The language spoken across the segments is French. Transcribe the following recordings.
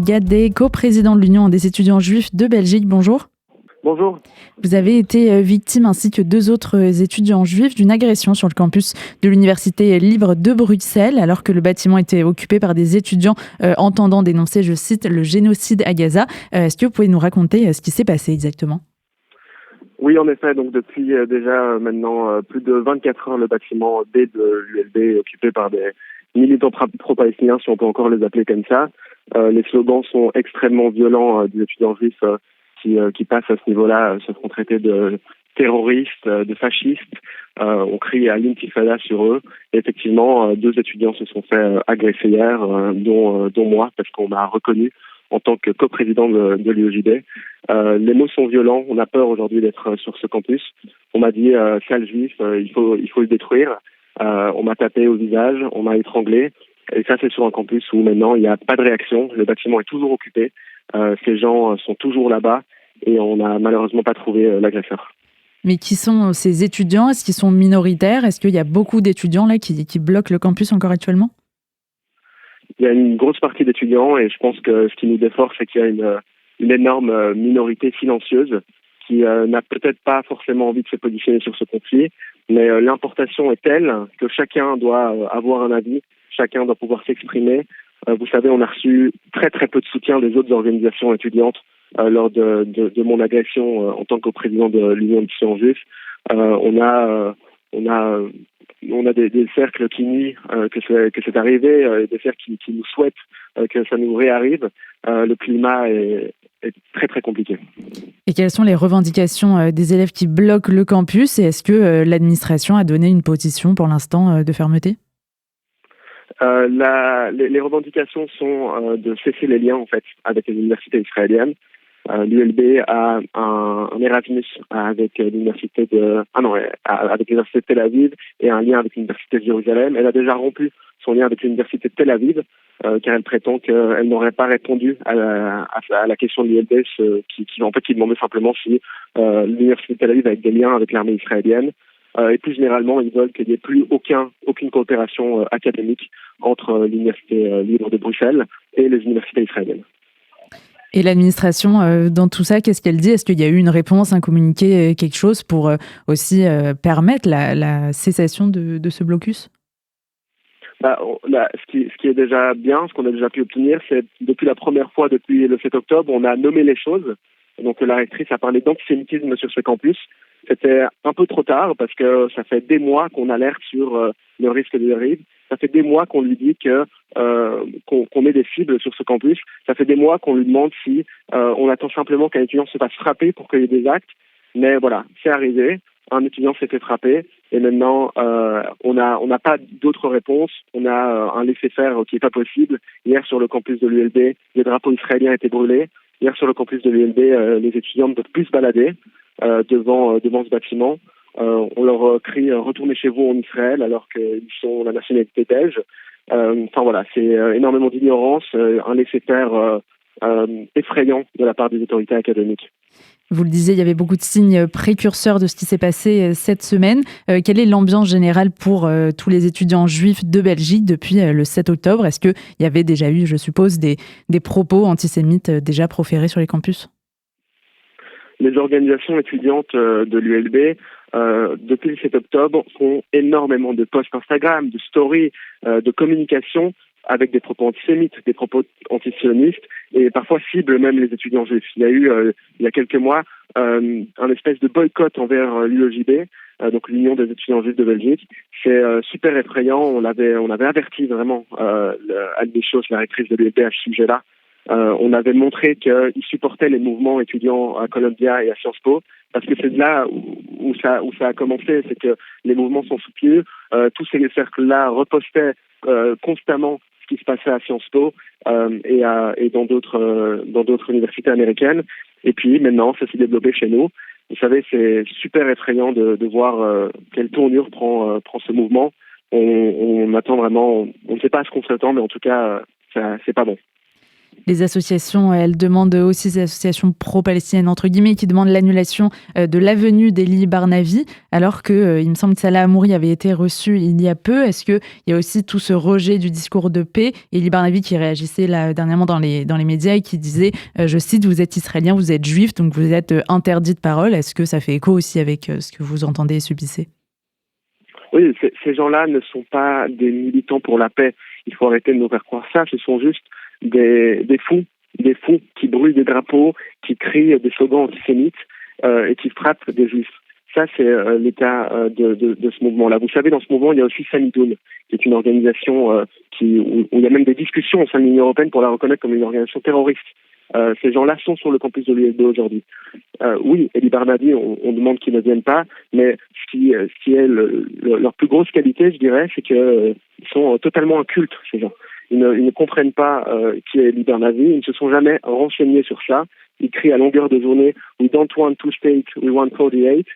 Gadet, coprésident de l'Union des étudiants juifs de Belgique. Bonjour. Bonjour. Vous avez été victime, ainsi que deux autres étudiants juifs, d'une agression sur le campus de l'Université libre de Bruxelles, alors que le bâtiment était occupé par des étudiants entendant dénoncer, je cite, le génocide à Gaza. Est-ce que vous pouvez nous raconter ce qui s'est passé exactement ? Oui, en effet, donc depuis déjà maintenant plus de 24 heures, le bâtiment D de l'ULB est occupé par des militants pro-palestiniens, si on peut encore les appeler comme ça. Les slogans sont extrêmement violents des étudiants juifs qui passent à ce niveau-là, se font traiter de terroristes, de fascistes. On crie à l'intifada sur eux. Et effectivement, deux étudiants se sont fait agresser hier, dont moi, parce qu'on m'a reconnu en tant que coprésident de l'UEJB. Les mots sont violents. On a peur aujourd'hui d'être sur ce campus. On m'a dit sale juif, il faut le détruire. On m'a tapé au visage, on m'a étranglé. Et ça, c'est sur un campus où maintenant il n'y a pas de réaction. Le bâtiment est toujours occupé. Ces gens sont toujours là-bas et on n'a malheureusement pas trouvé l'agresseur. Mais qui sont ces étudiants ? Est-ce qu'ils sont minoritaires ? Est-ce qu'il y a beaucoup d'étudiants là qui bloquent le campus encore actuellement ? Il y a une grosse partie d'étudiants et je pense que ce qui nous déforce, c'est qu'il y a une énorme minorité silencieuse qui n'a peut-être pas forcément envie de se positionner sur ce conflit, mais l'importation est telle que chacun doit avoir un avis, chacun doit pouvoir s'exprimer. Vous savez, on a reçu très très peu de soutien des autres organisations étudiantes lors de mon agression en tant que président de l'Union des étudiants juifs. On a des cercles qui nient que c'est arrivé, des cercles qui nous souhaitent que ça nous réarrive. Le climat est très très compliqué. Et quelles sont les revendications des élèves qui bloquent le campus ? Et est-ce que l'administration a donné une position pour l'instant de fermeté ? Les revendications sont de cesser les liens en fait avec les universités israéliennes. L'ULB a un Erasmus avec l'université avec l'université de Tel Aviv et un lien avec l'université de Jérusalem. Elle a déjà rompu son lien avec l'université de Tel Aviv car elle prétend qu'elle n'aurait pas répondu à la question de l'ULB qui demandait simplement si l'université de Tel Aviv avait des liens avec l'armée israélienne. Et plus généralement, ils veulent qu'il n'y ait plus aucune coopération académique entre l'université libre de Bruxelles et les universités israéliennes. Et l'administration, dans tout ça, qu'est-ce qu'elle dit ? Est-ce qu'il y a eu une réponse, un communiqué, quelque chose pour aussi permettre la cessation de ce blocus ? Ce qui est déjà bien, ce qu'on a déjà pu obtenir, c'est depuis la première fois, depuis le 7 octobre, on a nommé les choses. Donc la rectrice a parlé d'antisémitisme sur ce campus. C'était un peu trop tard parce que ça fait des mois qu'on alerte sur le risque de dérive. Ça fait des mois qu'on lui dit qu'on met des cibles sur ce campus. Ça fait des mois qu'on lui demande si on attend simplement qu'un étudiant se fasse frapper pour qu'il y ait des actes. Mais voilà, c'est arrivé. Un étudiant s'est fait frapper et maintenant on n'a pas d'autres réponses. On a un laisser-faire qui n'est pas possible. Hier sur le campus de l'ULB, les drapeaux israéliens étaient brûlés. Hier sur le campus de l'ULB, les étudiants ne peuvent plus se balader devant ce bâtiment. On leur crie retournez chez vous en Israël alors qu'ils sont la nationalité belge. C'est énormément d'ignorance, un laisser-faire effrayant de la part des autorités académiques. Vous le disiez, il y avait beaucoup de signes précurseurs de ce qui s'est passé cette semaine. Quelle est l'ambiance générale pour tous les étudiants juifs de Belgique depuis le 7 octobre ? Est-ce qu'il y avait déjà eu, je suppose, des propos antisémites déjà proférés sur les campus ? Les organisations étudiantes de l'ULB, depuis le 7 octobre, font énormément de posts Instagram, de stories, de communication avec des propos antisémites, des propos antisionistes et parfois ciblent même les étudiants juifs. Il y a eu, il y a quelques mois, un espèce de boycott envers l'UEJB, donc l'Union des étudiants juifs de Belgique. C'est super effrayant. On avait averti vraiment Anne Michos, la rectrice de l'ULB, à ce sujet-là. On avait montré qu'ils supportaient les mouvements étudiants à Columbia et à Sciences Po, parce que c'est de là où ça a commencé, c'est que les mouvements sont soutenus, tous ces cercles-là repostaient constamment ce qui se passait à Sciences Po et dans d'autres universités américaines. Et puis maintenant, ça s'est développé chez nous. Vous savez, c'est super effrayant de voir quelle tournure prend ce mouvement. On attend vraiment, on ne sait pas à ce qu'on s'attend, mais en tout cas, c'est pas bon. Les associations, elles demandent aussi, ces associations pro-palestiniennes, entre guillemets, qui demandent l'annulation de l'avenue d'Eli Barnavi, alors que, il me semble que Salah Hamouri avait été reçu il y a peu. Est-ce qu'il y a aussi tout ce rejet du discours de paix? Eli Barnavi qui réagissait là, dernièrement dans les médias et qui disait, je cite, vous êtes israélien, vous êtes juif, donc vous êtes interdit de parole. Est-ce que ça fait écho aussi avec ce que vous entendez et subissez? Oui, ces gens-là ne sont pas des militants pour la paix. Il faut arrêter de nous faire croire ça. Ce sont juste des fous qui brûlent des drapeaux, qui crient des slogans antisémites et qui frappent des juifs. Ça, c'est l'état de ce mouvement-là. Vous savez, dans ce mouvement, il y a aussi Samidoun, qui est une organisation où il y a même des discussions au sein de l'Union européenne pour la reconnaître comme une organisation terroriste. Ces gens-là sont sur le campus de l'ULB aujourd'hui. Oui, Eli Barnavi, on demande qu'ils ne viennent pas, mais ce qui est leur plus grosse qualité, je dirais, c'est qu'ils sont totalement occultes, ces gens. Ils ne comprennent pas qui est Eli Barnavi, ils ne se sont jamais renseignés sur ça. Ils crient à longueur de journée « We don't want two states, we want 48 ».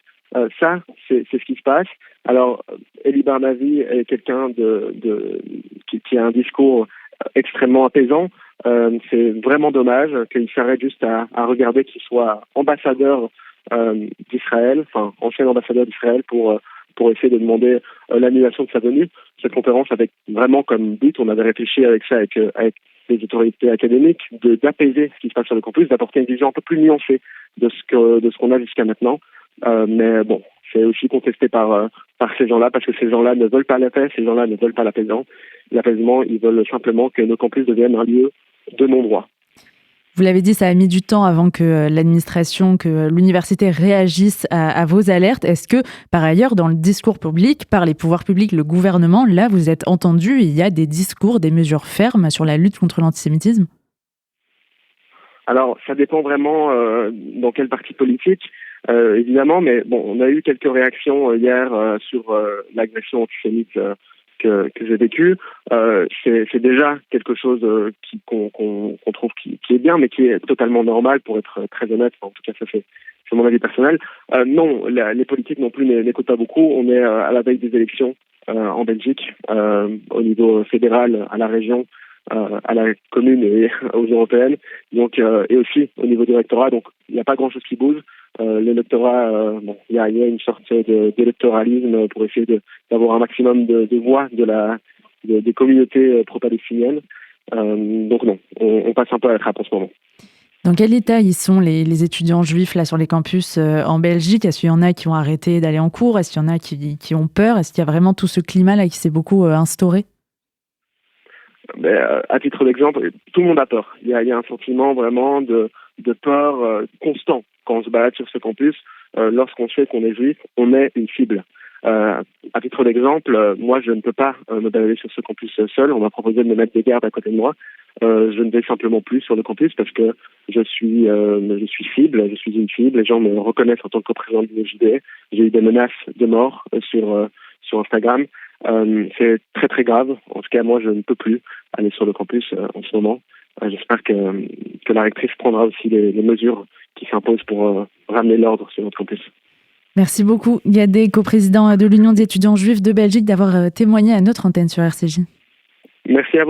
Ça, c'est ce qui se passe. Alors, Eli Barnavi est quelqu'un qui a un discours extrêmement apaisant. C'est vraiment dommage qu'il s'arrête juste à regarder qu'il soit ambassadeur d'Israël, enfin ancien ambassadeur d'Israël pour essayer de demander l'annulation de sa venue. Cette conférence avec vraiment comme but, on avait réfléchi avec ça, avec les autorités académiques, d'apaiser ce qui se passe sur le campus, d'apporter une vision un peu plus nuancée de ce qu'on a jusqu'à maintenant. Mais bon, c'est aussi contesté par ces gens-là, parce que ces gens-là ne veulent pas la paix, ces gens-là ne veulent pas l'apaisement. L'apaisement, ils veulent simplement que nos campus deviennent un lieu de non-droit. Vous l'avez dit, ça a mis du temps avant que l'administration, que l'université réagisse à vos alertes. Est-ce que, par ailleurs, dans le discours public, par les pouvoirs publics, le gouvernement, là, vous êtes entendu, il y a des discours, des mesures fermes sur la lutte contre l'antisémitisme? Alors, ça dépend vraiment dans quel parti politique, évidemment, mais bon, on a eu quelques réactions hier sur l'agression antisémite que j'ai vécue. C'est déjà quelque chose qu'on trouve qui est bien, mais qui est totalement normal, pour être très honnête. Enfin, en tout cas, ça c'est mon avis personnel. Non, les politiques non plus n'écoutent pas beaucoup. On est à la veille des élections en Belgique, au niveau fédéral, à la région, à la commune et aux européennes, donc et aussi au niveau du rectorat. Donc il n'y a pas grand-chose qui bouge. L'électorat, il y a une sorte d'électoralisme pour essayer d'avoir un maximum de voix des communautés pro-palestiniennes. Donc non, on passe un peu à la trappe en ce moment. Dans quel état ils sont les étudiants juifs là sur les campus en Belgique? Est-ce qu'il y en a qui ont arrêté d'aller en cours? Est-ce qu'il y en a qui ont peur? Est-ce qu'il y a vraiment tout ce climat là qui s'est beaucoup instauré? À titre d'exemple, tout le monde a peur. Il y a un sentiment vraiment de peur constant quand on se balade sur ce campus. Lorsqu'on sait qu'on est juif, on est une cible. À titre d'exemple, moi je ne peux pas me balader sur ce campus seul. On m'a proposé de me mettre des gardes à côté de moi. Je ne vais simplement plus sur le campus parce que je suis cible, je suis une cible. Les gens me reconnaissent en tant que représentant de l'UJD. J'ai eu des menaces de mort sur Instagram. C'est très très grave. En tout cas, moi, je ne peux plus aller sur le campus en ce moment. J'espère que la rectrice prendra aussi les mesures qui s'imposent pour ramener l'ordre sur notre campus. Merci beaucoup, Gadé, coprésident de l'Union des étudiants juifs de Belgique, d'avoir témoigné à notre antenne sur RCJ. Merci à vous.